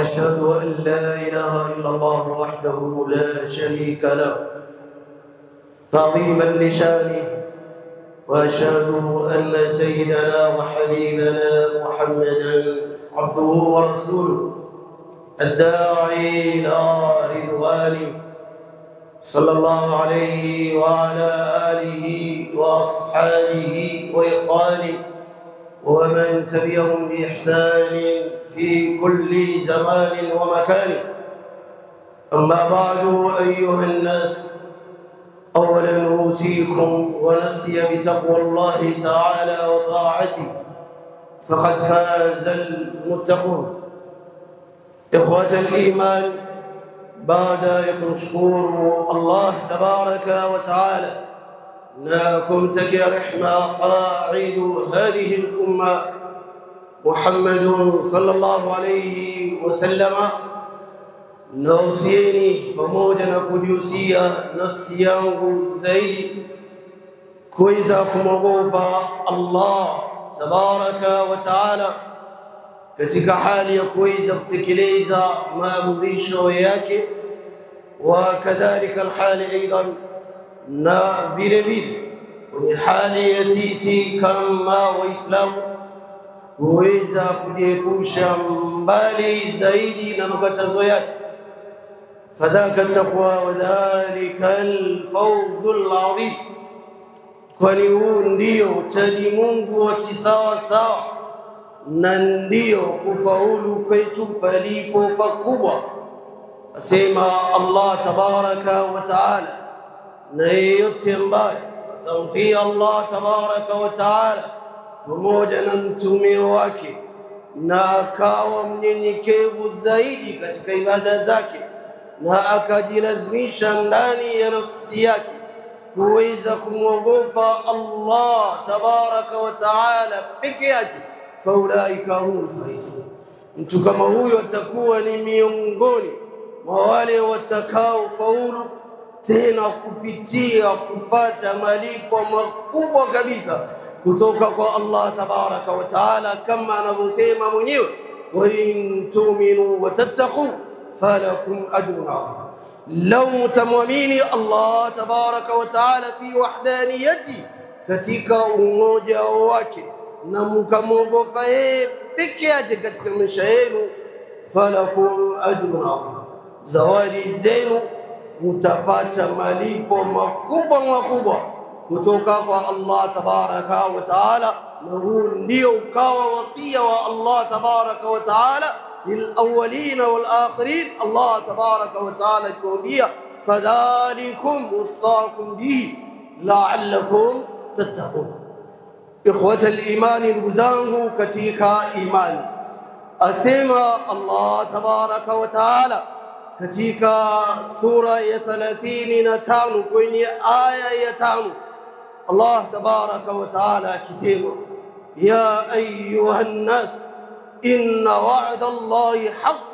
وأشهد أن لا إله إلا الله وحده لا شريك له تعظيما لشانه، وأشهد أن سيدنا وحبيبنا محمدا عبده ورسوله الداعي إلى رضوانه، صلى الله عليه وعلى آله وأصحابه وإخوانه ومن تبعهم بإحسان في كل زمان ومكان. أما بعد أيها الناس، أولا أوصيكم ونفسي بتقوى الله تعالى وطاعته، فقد فاز المتقون. إخوة الإيمان، بعد أن نشكر الله تبارك وتعالى ناكم تكي رحمة قاعد هذه الأمة محمد صلى الله عليه وسلم، nausieni pamoja na kujihusia nafsi yangu zaidi kuweza kumwogopa Allah tabaraka wa taala katika hali ya kuweza kutekeleza maamrisho yake, wa kadhalika alhali aidan na vile vile kwenye hali ya sisi kama Waislamu kuweza kujiepusha mbali zaidi na makatazo yake. فذاك التقوى وذلك الفوز العظيم، kwani huu ndio utaji Mungu wa kisawa sawa na ndio kufaulu kwetu palipo pakubwa. Asema Allah tabaraka wa taala, na yeyote ambaye atamtii Allah tabaraka wa taala pamoja na mtume wake na akawa mnyenyekevu zaidi katika ibada zake na akajilazimisha ndani ya nafsi yake kuweza kumwogopa Allah tabaraka wa taala peke yake, faulaika humul faizun, mtu kama huyo atakuwa ni miongoni mwa wale watakao faulu, tena kupitia kupata malipo makubwa kabisa kutoka kwa Allah tabaraka wa taala, kama anavyosema mwenyewe, wa in tu'minu wa tattaqu falakum ajrun adhim. Lau mtamwamini Allah tabaraka wa taala fi wahdaniyati, katika umoja wake, na mkamwogopa yeye peke yake katika maisha yenu, falakum ajrun adhim, zawadi zenu mtapata malipo makubwa makubwa kutoka kwa Allah tabaraka wa taala. Na huu ndio ukawa wasia wa Allah tabaraka wa taala للأولين والآخرين. الله تبارك وتعالى يقول: فذلكم وصاكم به لعلكم تتقون. إخوة الإيمان البزانه كتيكا إيمان، أسمى الله تبارك وتعالى كتيكا سورة 30 كوني آية 5. الله تبارك وتعالى كسيما: يا أيها الناس إن وعد الله حق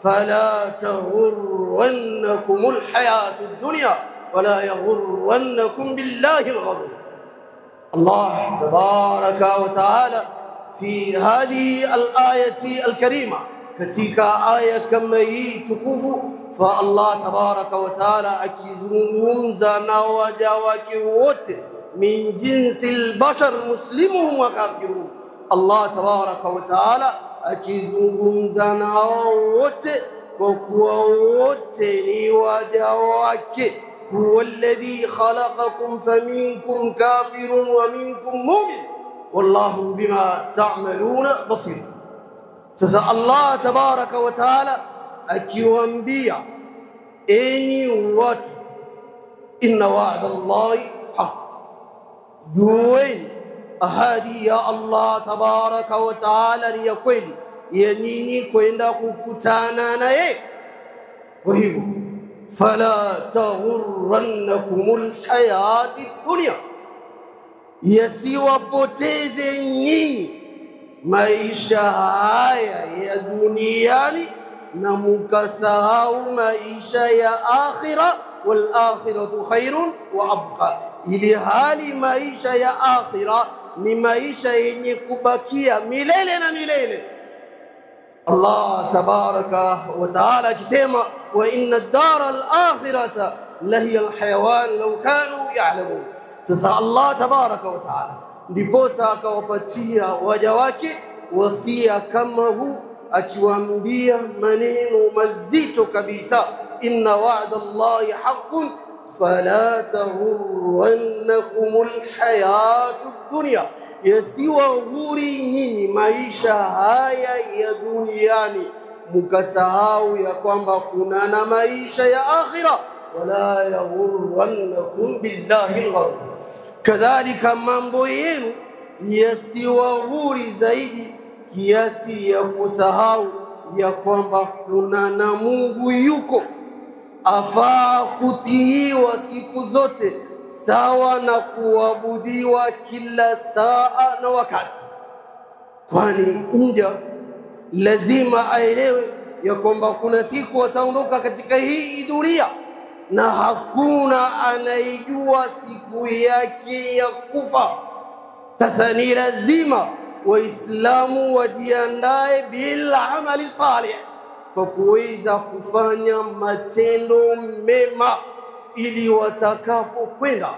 فلا تغرنكم الحياة الدنيا ولا يغرنكم بالله الغرور. الله تبارك وتعالى في هذه الآية الكريمة كتيك آية كما يتكوف، فالله تبارك وتعالى أكيزهم زانا وجاوك من جنس البشر مسلمهم وكافرون. Allah tabaraka wa taala akizungumza nao wote kwa kuwa wote ni waja wake. huwa alladhi khalaqakum faminkum kafirun wa minkum mu'min wallahu bima ta'maluna basir. Sasa Allah tabaraka wa taala akiwaambia, enyi watu, inna wa'da Allahi haq, jueni ahadi ya Allah tabaraka wa taala ni ya kweli ya nyinyi kwenda kukutana naye. Kwa hivyo fala taghurrannakumul hayati dunya, yasiwapoteze nyinyi maisha haya ya duniani na mukasahau maisha ya akhira. Wal akhiratu khairun wa abqa, ili hali maisha ya akhira ni maisha yenye kubakia milele na milele. Allah tabaraka wa taala akisema wa inna ad-dara al-akhirata lahiya al-hayawan law kanu ya'lamun. Sasa Allah tabaraka wa taala ndiposa akawapatia waja wake wasia kama huu, akiwaambia maneno mazito kabisa, inna wa'da Allahi haqqun fala taghurrannakumul hayatud dunya, yasiwaghuri nyinyi maisha haya ya duniani mukasahau ya kwamba kuna na maisha ya akhira. Wala yaghurrannakum billahi al-ghurur, kadhalika mambo yenu yasiwaghuri zaidi kiasi ya kusahau ya kwamba kuna na Mungu yuko afaa kutiiwa siku zote sawa na kuabudiwa kila saa na wakati. Kwani mja lazima aelewe ya kwamba kuna siku ataondoka katika hii dunia na hakuna anayejua siku yake ya kufa. Sasa ni lazima Waislamu wajiandae bil amali salih, kwa kuweza kufanya matendo mema ili watakapokwenda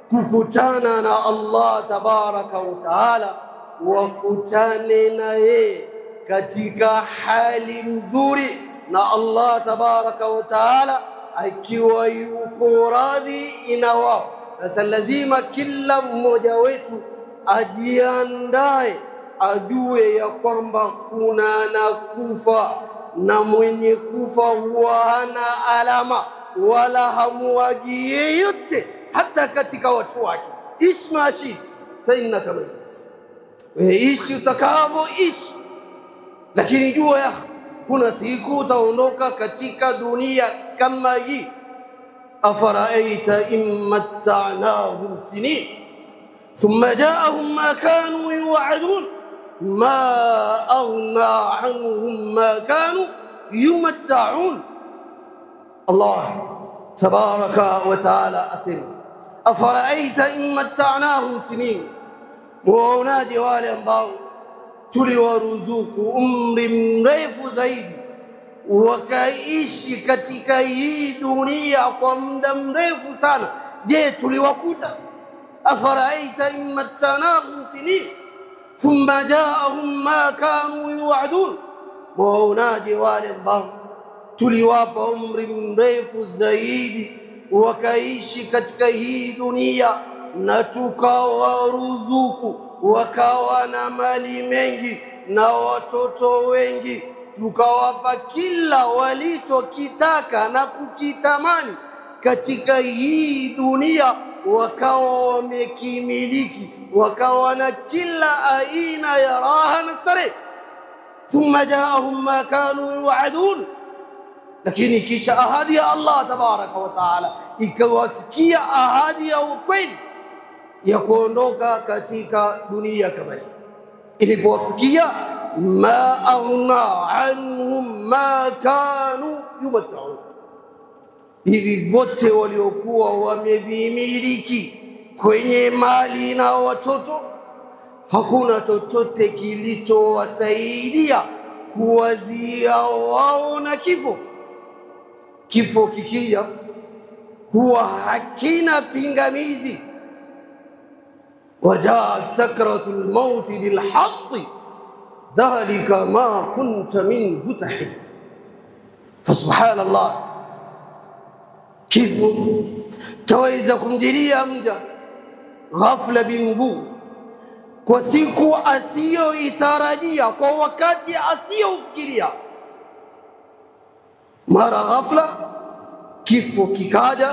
kukutana na Allah tabaraka wa taala wakutane na yeye katika hali nzuri, na Allah tabaraka wa taala akiwa yuko radhi na wao. Sasa lazima kila mmoja wetu ajiandae, ajue ya kwamba kuna na kufa, na mwenye kufa huwa hana alama wala hamuaji yeyote hata katika watu wake. Ishi mashit fa innaka mayit, ishi utakavyoishi, lakini jua ya kuna siku utaondoka katika dunia kama hii. Afaraaita in matta'nahum sinin thumma ja'ahum ma kanu yu'adun ma aghna anhum ma kanu yumatta'un. Allah tabaraka wa taala asema afaraaita in matta'nahum sinin, muonaje wale ambao tuliwaruzuku umri mrefu zaidi wakaishi katika hii dunia kwa muda mrefu sana, je tuliwakuta? Afaraaita in matta'nahum sinin thumma ja'ahum ma kanu yu'adun, muonaje wale ambao tuliwapa umri mrefu zaidi wakaishi katika hii dunia na tukawaruzuku wakawa na mali mengi na watoto wengi, tukawapa kila walichokitaka na kukitamani katika hii dunia, wakawa wamekimiliki, wakawa na kila aina ya raha na starehe. Thumma jaahum ma kanu yu'adun, lakini kisha ahadi ya Allah tabaraka wa taala ikawafikia ahadi ya ukweli ya kuondoka katika dunia kama hii. Ilipowafikia ma aghna anhum ma kanu yumatta'un, hivi vote waliokuwa wamevimiliki kwenye mali na watoto, hakuna chochote kilichowasaidia kuwazia wao na kifo. Kifo kikija huwa hakina pingamizi. وجاءت سكرة الموت بالحق ذلك ما كنت منه تحد. فسبحان الله، كيف تويز kumjilia mja ghafla bimvu, kwa siku asiyoitarajia, kwa wakati asiyoufikiria, mara ghafla kifo kikaja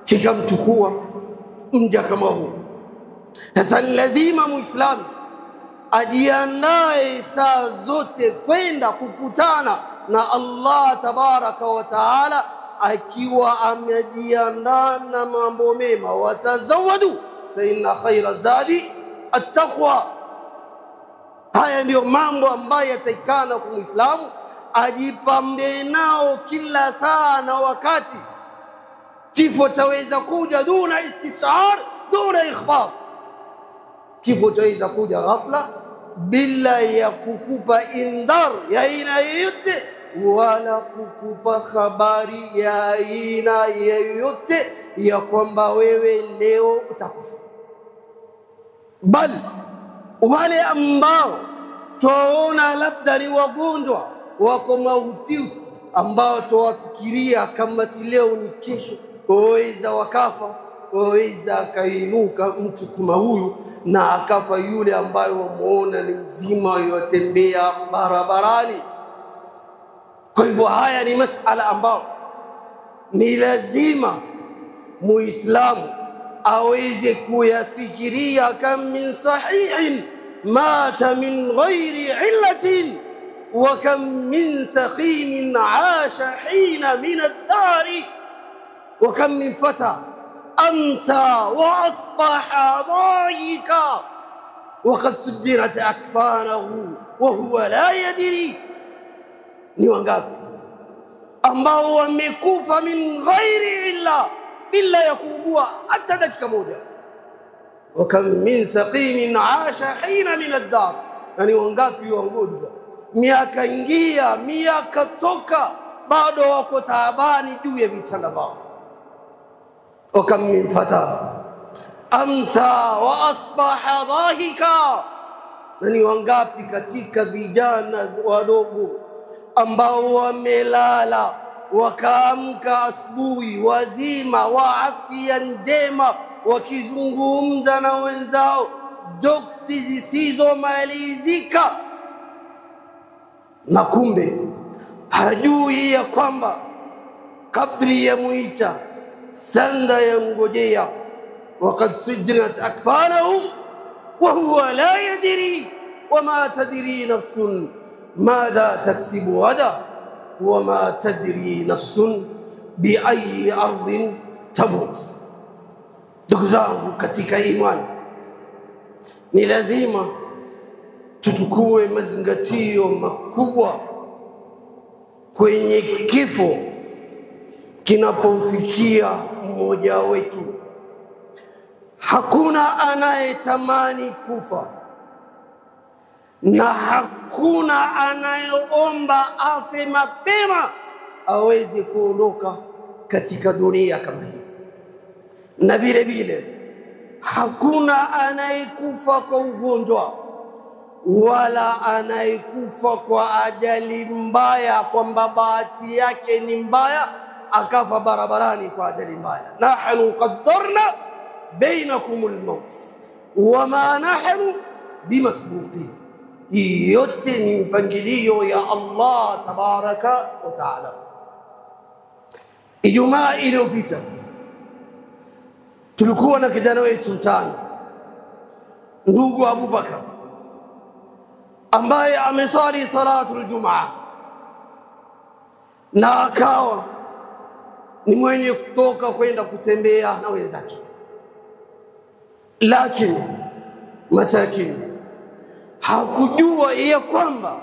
kikamchukua mja kama huu. Sasa lazima Muislamu ajiandae saa zote kwenda kukutana na Allah tabaraka wa taala akiwa amejiandaa na mambo mema. Watazawadu fa inna khayra zadi at-taqwa. Haya ndio mambo ambayo yatakana kwa Muislamu ajipambe nao kila saa na wakati. Kifo taweza kuja duna istishar, duna ikhbar. Kifo chaweza kuja ghafla bila ya kukupa indhar ya aina yoyote wala kukupa habari ya aina yoyote ya kwamba wewe leo utakufa. Bali wale ambao tuwaona labda ni wagonjwa wako mahututi, ambao tuwafikiria kama si leo ni kesho waweza wakafa, waweza akainuka mtu kama huyu na akafa yule ambaye wamuona ni mzima yotembea barabarani. Kwa hivyo haya ni masala ambao ni lazima muislamu aweze kuyafikiria. Kam min sahihin mata min ghairi illatin wa kam min saqimin aasha hina min ad-dari wa kam min fata amsa wa asbaha dhayika wa qad sujjirat akfanahu wa huwa la yadri. Ni wangapi ambao wamekufa min ghairi illa bila ya kuugua hata dakika moja. Wa kam min saqimin aasha hina min ad-dar. Ni wangapi wagonjwa miaka ingia miaka toka bado wako taabani juu ya vitanda vyao. Wa kam min fata amsa wa asbaha dhahika. Ni wangapi katika vijana wadogo ambao wamelala wakaamka asubuhi wazima wa afya njema wakizungumza na wenzao joksi zisizomalizika, na kumbe hajui ya kwamba kabri ya muita sanda ya mgojea. Waqad sujjinat akfanahum wa huwa la yadri wama tadri nafsun madha taksibu ghadan wama tadri nafsun biayi ardhin tamut. Ndugu zangu katika imani, ni lazima tuchukue mazingatio makubwa kwenye kifo kinapomfikia mmoja wetu. Hakuna anayetamani kufa na hakuna anayeomba afe mapema aweze kuondoka katika dunia kama hii. Na vile vile hakuna anayekufa kwa ugonjwa wala anayekufa kwa ajali mbaya, kwamba bahati yake ni mbaya akafa barabarani kwa ajali mbaya. Nahnu qaddarna bainakumul maut wama nahnu bimasbuqin. Hii yote ni mpangilio ya Allah tabaraka wa taala. Ijumaa iliyopita tulikuwa na kijana wetu mtani, ndugu Abubakar, ambaye amesali salatul Jumaa na akawa ni mwenye kutoka kwenda kutembea na wenzake, lakini masakini hakujua ya kwamba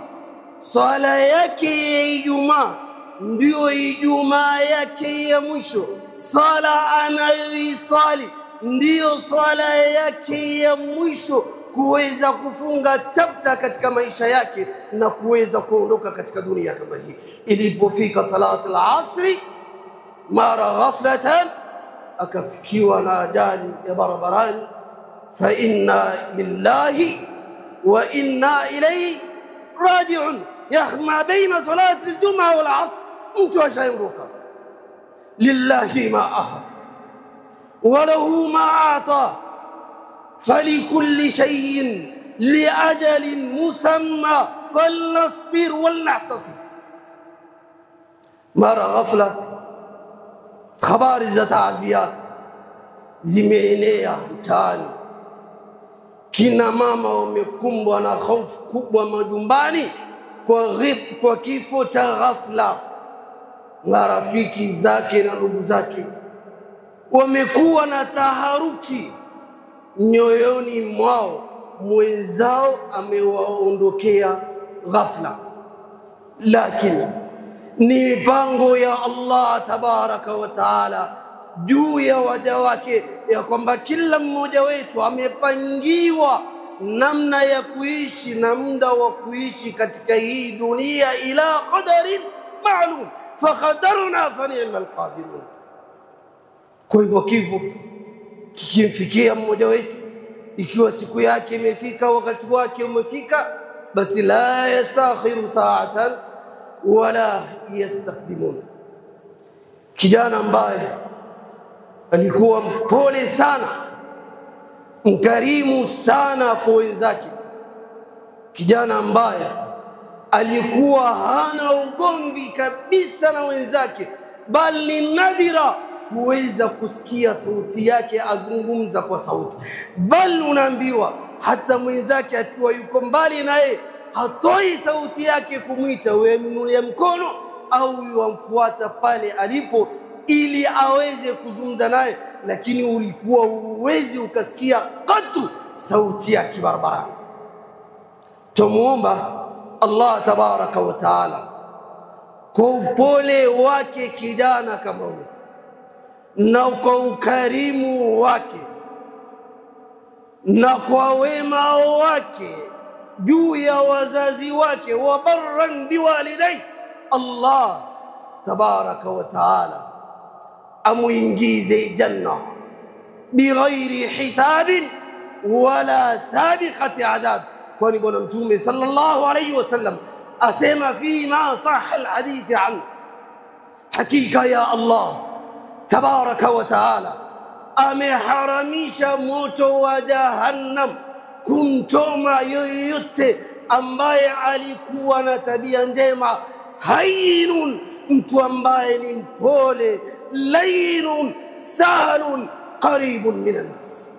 sala yake ya Ijumaa ndio Ijumaa yake ya mwisho. Sala anayoisali ndio sala yake ya mwisho kuweza kufunga chapta katika maisha yake na kuweza kuondoka katika dunia kama hii. Ilipofika salatu al-asri, mara ghaflatan akafikiwa na ajali ya barabarani. Fa inna lillahi wa inna ilayhi raji'un. Yakhma baina salati al-jum'a wal 'asr. Mtu ashaondoka. Lillahi ma akhadha wa lahu ma ata فلكل شيء لأجل مسمى فلنصبر ولنعتصم. mara ghafla habari za taazia zimeenea mtaani. Kina mama wamekumbwa na hofu kubwa majumbani kwa kifo cha ghafla. Marafiki zake na ndugu zake wamekuwa na taharuki nyoyoni mwao, mwenzao amewaondokea ghafla. Lakini ni mipango ya Allah tabaraka wa taala juu ya waja wake ya kwamba kila mmoja wetu amepangiwa namna ya kuishi na muda wa kuishi katika hii dunia ila qadarin ma'lum faqadarna fa ni'mal qadirun. Kwa hivyo kifo kikimfikia mmoja wetu, ikiwa siku yake imefika, wakati wake umefika, basi la yastakhiru sa'atan wala yastaqdimun. Kijana ambaye alikuwa mpole sana, mkarimu sana kwa wenzake, kijana ambaye alikuwa hana ugomvi kabisa na wenzake, bali nadhira kuweza kusikia sauti yake azungumza kwa sauti, bali unaambiwa hata mwenzake akiwa yuko mbali naye hatoi sauti yake kumwita, wewe mkono au yamfuata pale alipo ili aweze kuzungumza naye, lakini ulikuwa uwezi ukasikia katu sauti yake barabara. Tumuomba Allah tabaraka wa taala kwa upole wake kijana kama huyo na kwa ukarimu wake na kwa wema wake juu ya wazazi wake, wa barran biwalidai, Allah tabaraka wa taala amuingize janna bighairi hisabin wala sabiqati adab. Kwani bwana Mtume sallallahu alayhi wasallam asema fima sahha alhadith an, hakika ya Allah tabaraka wa taala ameharamisha moto wa jahannam kumtoma yoyote ambaye alikuwa na tabia njema, hainun, mtu ambaye ni mpole, lainun, sahlun, qaribun minan nas.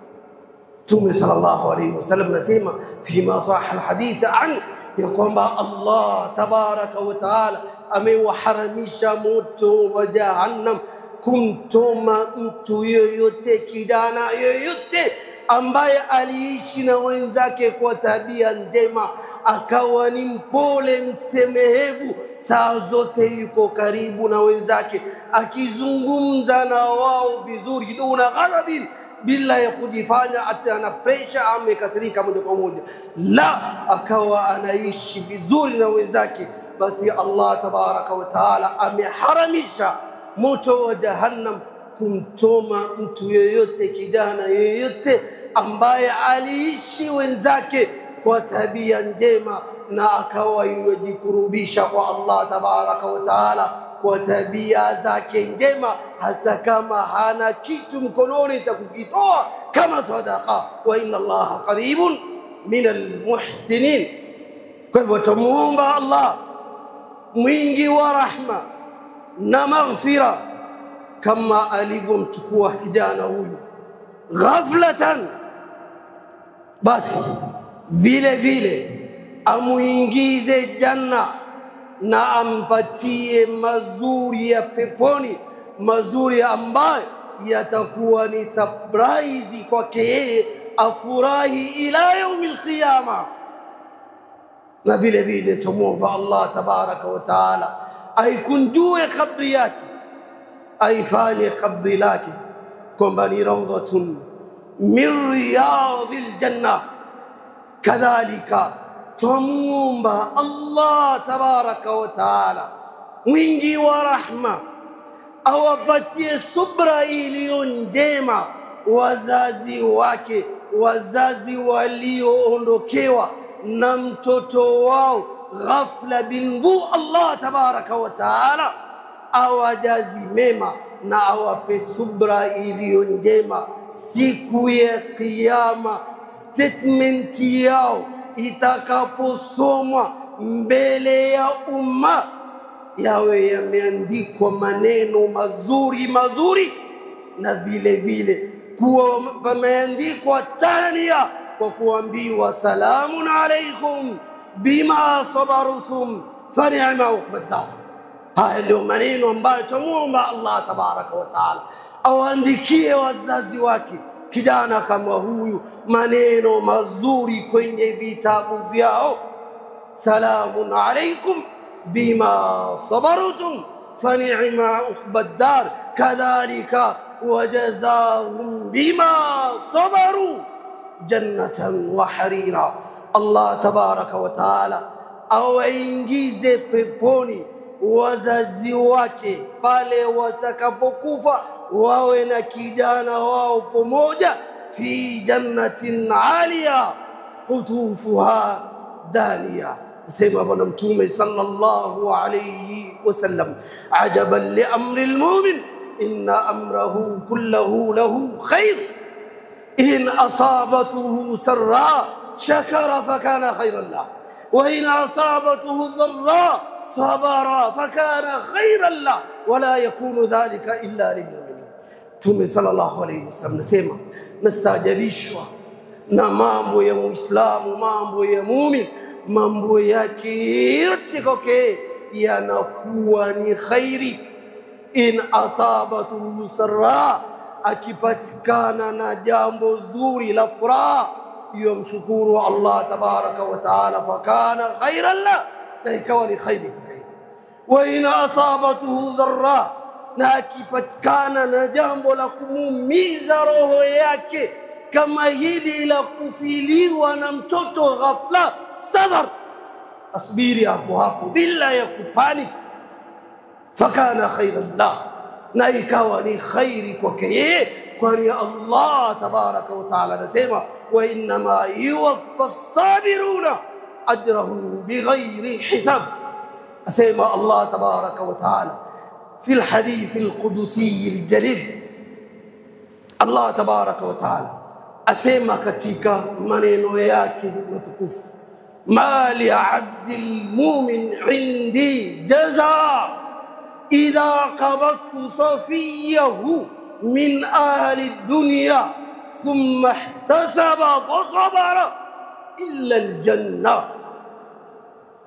Mtume sallallahu alayhi wasallam nasema fima sahha alhadith an, ya kwamba Allah tabaraka wa taala amewaharamisha moto wa jahannam kumtoma mtu yoyote, kijana yoyote ambaye aliishi na wenzake kwa tabia njema, akawa ni mpole, msemehevu, saa zote yuko karibu na wenzake, akizungumza na wao vizuri, duna ghadhabin, bila ya kujifanya ati ana pressure au amekasirika moja kwa moja, la, akawa anaishi vizuri na wenzake, basi Allah tabaraka wa taala ameharamisha moto wa jahannam kumtoma mtu yoyote, kijana yoyote ambaye aliishi wenzake kwa tabia njema na akawa yujikurubisha kwa Allah tabaraka wa taala kwa tabia zake njema, hata kama hana kitu mkononi cha kukitoa kama sadaqa, wa inna Allaha qaribun minal muhsinin. Kwa hivyo tumuomba Allah mwingi wa rahma na maghfira, kama alivyomchukua kijana huyu ghaflatan, basi vile vile amuingize janna na ampatie mazuri ya peponi, mazuri ambayo yatakuwa ni surprise kwake yeye, afurahi ila yaumil qiyama. Na vile vile tumuomba Allah tabaraka wa taala aikunjue kabri yake, aifanye kabri lake kwamba ni rawdatun min riyadil janna. Kadhalika tumuomba Allah tabaraka wa taala mwingi wa rahma awapatie subra iliyo njema wazazi wake, wazazi walioondokewa na mtoto wao ghafla bingu. Allah tabaraka wa taala awajazi mema na awape subra iliyo njema siku ya kiyama. Statement yao itakaposomwa mbele ya umma, yawe yameandikwa maneno mazuri mazuri, na vile vile kuwa pameandikwa tania kwa kuambiwa salamun alaykum bima sabartum fa ni'ma uqbad dar. Haya ndio maneno ambayo tumuomba Allah tabaraka wa taala awaandikie wazazi wake kijana kama huyu maneno mazuri kwenye vitabu vyao. Salamun alaykum bima sabartum fa ni'ma uqbad dar kadhalika wajazahum bima sabaru jannatan wa harira. Allah tabaraka wa taala awaingize peponi wazazi wake pale watakapokufa, wawe na kijana wao pamoja, fi jannatin aliya qutufuha daniya. Sema Bwana Mtume sallallahu alayhi wasallam, ajaban li amri almu'min inna amrahu kullahu lahu khair in asabatuhu sarra shakara fakana khairan lahu wa in asabatuhu dharra sabara fakana khairan lahu wa la yakunu dhalika illa lilmu'minin. Mtume sallallahu alayhi wasallam nasema, nastaajabishwa na mambo ya Muislamu, mambo ya muumini, mambo yake yote kwake yanakuwa ni khairi. In asabatu sarra, akipatikana na jambo zuri la furaha, yomshukuru Allah tabaraka wa taala, fakana khairan la, na ikawa ni khairi. Wa in asabatu dharra, na akipatikana na jambo la kumuumiza roho yake kama hili la kufiliwa na mtoto ghafla, sabar, asbiri hapo hapo bila ya kupani, fakana khairan la, na ikawa ni khairi kwake yeye, kwani Allah tabaraka wa taala anasema, wa inma yuwaffa as-sabiruna ajrahum bighairi hisab. Asema Allah tabaraka wa taala في الحديث القدسي الجليل, Allah tabaraka wa taala asema katika maneno yake matukufu, ma li abdil mu'min indi jaza idha qabadtu safiyahu min ahli dunya thumma ihtasaba fasabara illa aljanna.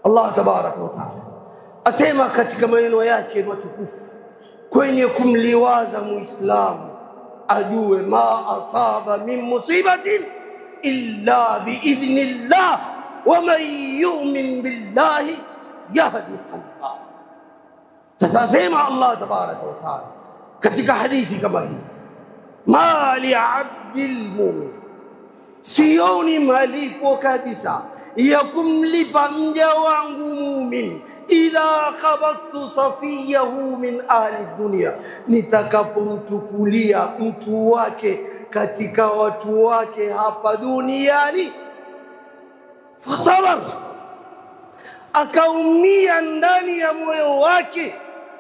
Allah tabaraka wa taala asema katika maneno yake matukufu kwenye kumliwaza Muislamu ajue, ma asaba min musibatin illa biidhnillah wa man yu'min billahi yahdi qalba. Tasema Allah tabaraka wa taala katika hadithi kama hii, ma li abdil mu'min, sioni malipo kabisa ya kumlipa mja wangu muumini, idha qabadtu safiyahu min ahli dunya, nitakapomtukulia mtu wake katika watu wake hapa duniani, fasabar, akaumia ndani ya moyo wake,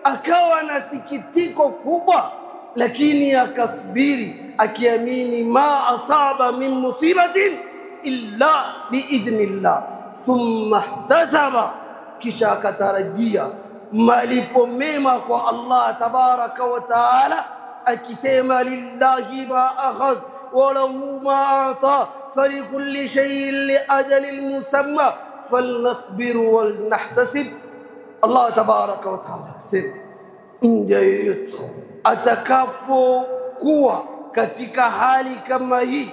akawa na sikitiko kubwa, lakini akasubiri akiamini, ma asaba min musibatin illa biidhnillah thumma ihtasaba, kisha akatarajia malipo mema kwa Allah tabaraka wa taala, akisema, lillahi ma akhadh wa lahu ma ata falikulli shay'in li ajalin musamma falnasbir wal nahtasib. Allah tabaraka wa taala akisema, mja yeyote atakapokuwa katika hali kama hii,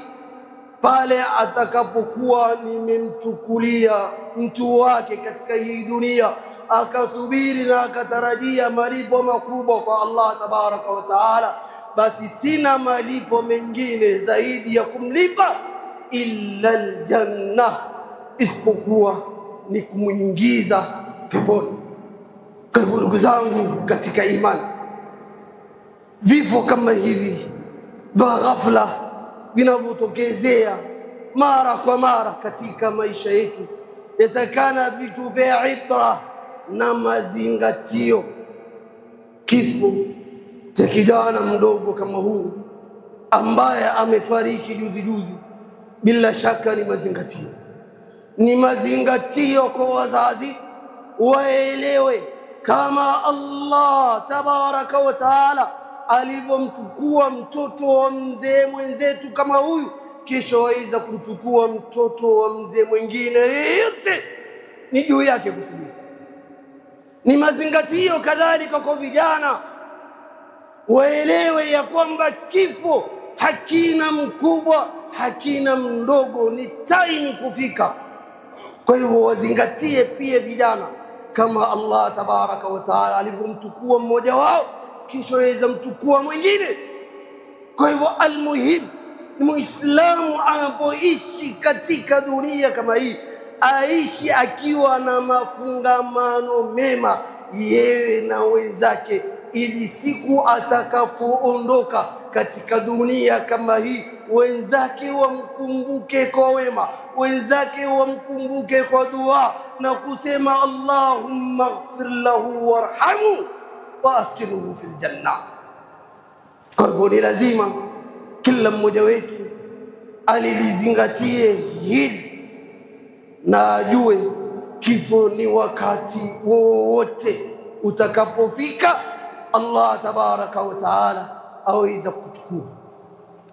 pale atakapokuwa nimemtukulia mtu wake katika hii dunia, akasubiri na akatarajia malipo makubwa kwa Allah tabaraka wa taala, basi sina malipo mengine zaidi ya kumlipa illa aljanna, isipokuwa ni kumuingiza peponi. Kwa hivyo ndugu zangu katika imani, vifo kama hivi vya ghafla vinavyotokezea mara kwa mara katika maisha yetu, yatakana vitu vya ibra na mazingatio. Kifo cha kijana mdogo kama huu ambaye amefariki juzi, bila shaka ni mazingatio. Ni mazingatio kwa wazazi waelewe kama Allah tabaraka wa taala alivyomtukua mtoto wa mzee mwenzetu kama huyu, kisha waweza kumtukua mtoto wa mzee mwingine yeyote, ni juu yake kusubiri. Ni mazingatio kadhalika kwa vijana waelewe ya kwamba kifo hakina mkubwa, hakina mdogo, ni time kufika. Kwa hivyo wazingatie pia vijana kama Allah tabaraka wa taala alivyomtukua mmoja wao, kisha waweza mtukua mwingine. Kwa hivyo almuhim Muislamu anapoishi katika dunia kama hii, aishi akiwa na mafungamano mema yeye na wenzake, ili siku atakapoondoka katika dunia kama hii, wenzake wamkumbuke kwa wema, wenzake wamkumbuke kwa dua na kusema Allahumma ighfir lahu warhamhu wa askinhu fil janna. Kwa hivyo ni lazima kila mmoja wetu alilizingatie hili na ajue kifo ni wakati wowote utakapofika, Allah tabaraka wa taala aweza kuchukua.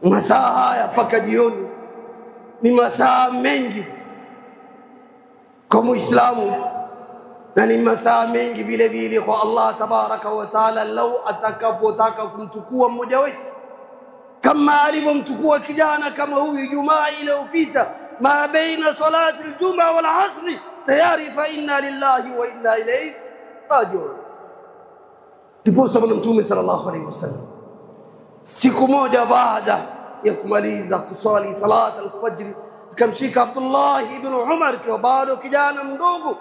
Masaa haya mpaka jioni ni masaa mengi kwa Muislamu, na ni masaa mengi vile vile kwa Allah tabaraka wa taala lau atakapotaka kumchukua mmoja wetu, kama alivyomchukua kijana kama huyu Ijumaa iliyopita, ma baina salati al-jum'a wal 'asr tayari, fa inna lillahi wa inna ilayhi raji'un. Ndipo sababu Mtume sallallahu alayhi wasallam siku moja baada ya kumaliza kusali salat al-fajr, akamshika Abdullah ibn Umar kwa bado kijana mdogo,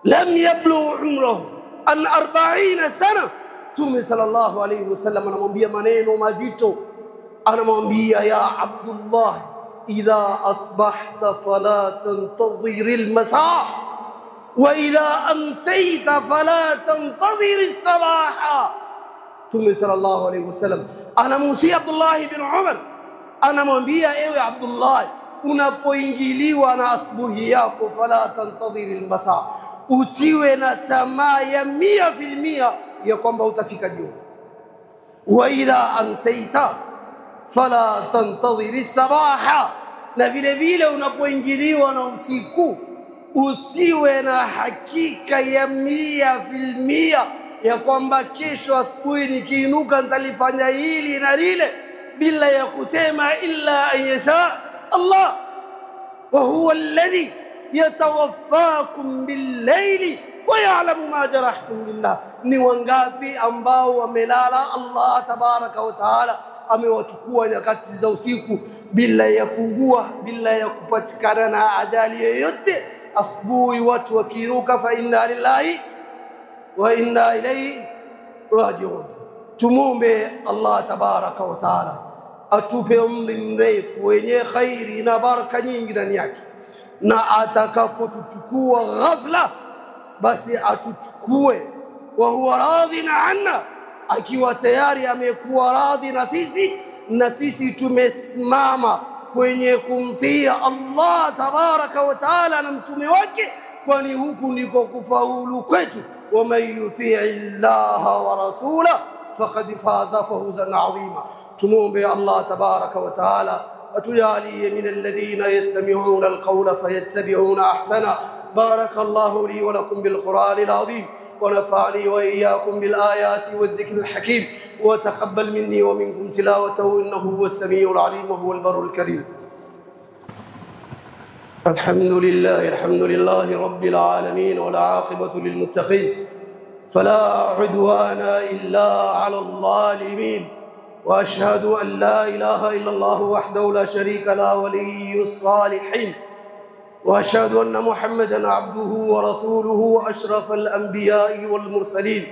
lam yablugh umruhu an 40 sana. Mtume sallallahu alayhi wasallam anamwambia maneno mazito, anamwambia ya Abdullah, idha asbahta fala tantadhir al-masa wa idha amsayta fala tantadhir as-sabaha. Mtume sallallahu alayhi wasallam anamuhusia Abdullah ibn Umar, anamwambia ewe Abdullah, unapoingiliwa na asubuhi yako, fala tantadhir al-masa, usiwe na tamaa ya 100% ya kwamba utafika jioni. Wa idha amsayta fala tantadhir as-sabaha, na vile vile unapoingiliwa na usiku usiwe na hakika ya 100% ya kwamba kesho asubuhi nikiinuka nitalifanya hili na lile, bila ya kusema illa an yasha Allah wa huwa alladhi yatawaffakum bil-layli wa ya'lamu ma jarahtum billah. Ni wangapi ambao wamelala, Allah tabaraka wa taala amewachukua nyakati za usiku bila ya kuugua, bila ya kupatikana na ajali yoyote. Asubuhi watu wakiruka, fa inna lillahi wa inna ilayhi raji'un. Tumombe Allah tabaraka wa taala atupe umri mrefu wenye khairi na baraka nyingi ndani yake, na atakapotuchukua ghafla basi atuchukue wa huwa radhina anna, akiwa tayari amekuwa radhi na sisi, na sisi tumesimama kwenye kumtii Allah tabaraka wa taala na mtume wake, kwani huku ndiko kufaulu kwetu. wa man yutii Allaha wa rasulahu faqad faza fawzan 'azima. Tumuombe Allah tabaraka wa taala atujalie min alladhina yastami'una alqawla fayattabi'una ahsana. barakallahu li wa lakum bil Qur'anil 'azim ونفعني وإياكم بالآيات والذكر الحكيم وتقبل مني ومنكم تلاوته إنه هو السميع العليم وهو البر الكريم. الحمد لله رب العالمين والعاقبة للمتقين فلا عدوان إلا على الظالمين، وأشهد أن لا إله إلا الله وحده لا شريك له ولي الصالحين، وأشهد أن محمدًا عبده ورسوله وأشرف الأنبياء والمرسلين،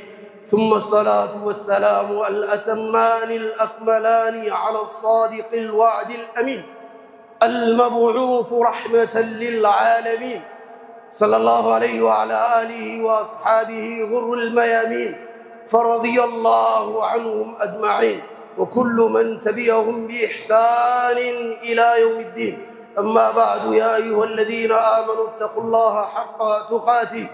ثم الصلاة والسلام الأتمان الأكملان على الصادق الوعد الأمين المبعوث رحمة للعالمين، صلى الله عليه وعلى آله وأصحابه غر الميامين، فرضي الله عنهم أجمعين وكل من تبعهم بإحسان إلى يوم الدين. أما بعد، يا أيها الذين آمنوا اتقوا الله حق تقاته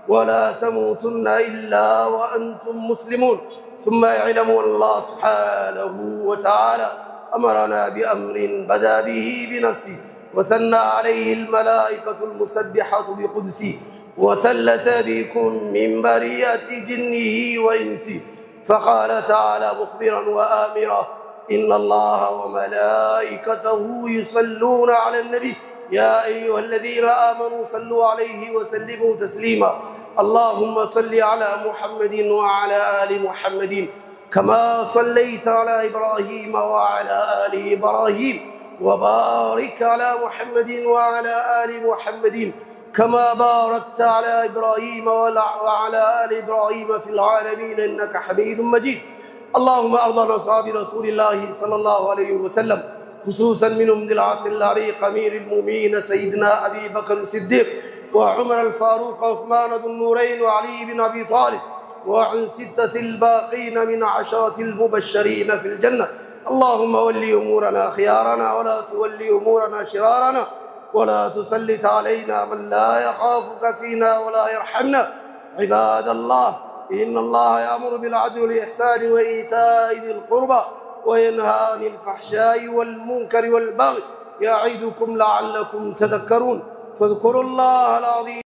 ولا تموتن إلا وأنتم مسلمون. ثم اعلموا أن الله سبحانه وتعالى أمرنا بأمر بدأ به بنفسه وثنى عليه الملائكة المسبحة بقدسه وثلث بكم من برية جنه وإنسه، فقال تعالى مخبرا وآمرا: إن الله وملائكته يصلون على النبي يا أيها الذين آمنوا صلوا عليه وسلموا تسليما. اللهم صل على محمد وعلى آل محمد كما صليت على إبراهيم وعلى آل إبراهيم وبارك على محمد وعلى آل محمد كما باركت على إبراهيم وعلى آل إبراهيم في العالمين إنك حميد مجيد. اللهم أرض أصحاب رسول الله صلى الله عليه وسلم خصوصا منهم ذي العصر العريق أمير المؤمنين سيدنا أبي بكر الصديق وعمر الفاروق وعثمان ذو النورين وعلي بن أبي طالب وعن 6 الباقين من عشرة المبشرين في الجنة. اللهم ولي أمورنا خيارنا ولا تولي أمورنا شرارنا ولا تسلط علينا من لا يخافك فينا ولا يرحمنا. عباد الله، إن الله يأمر بالعدل والإحسان وإيتاء ذي القربى وينهى عن الفحشاء والمنكر والبغي يعظكم لعلكم تذكرون. فاذكروا الله العظيم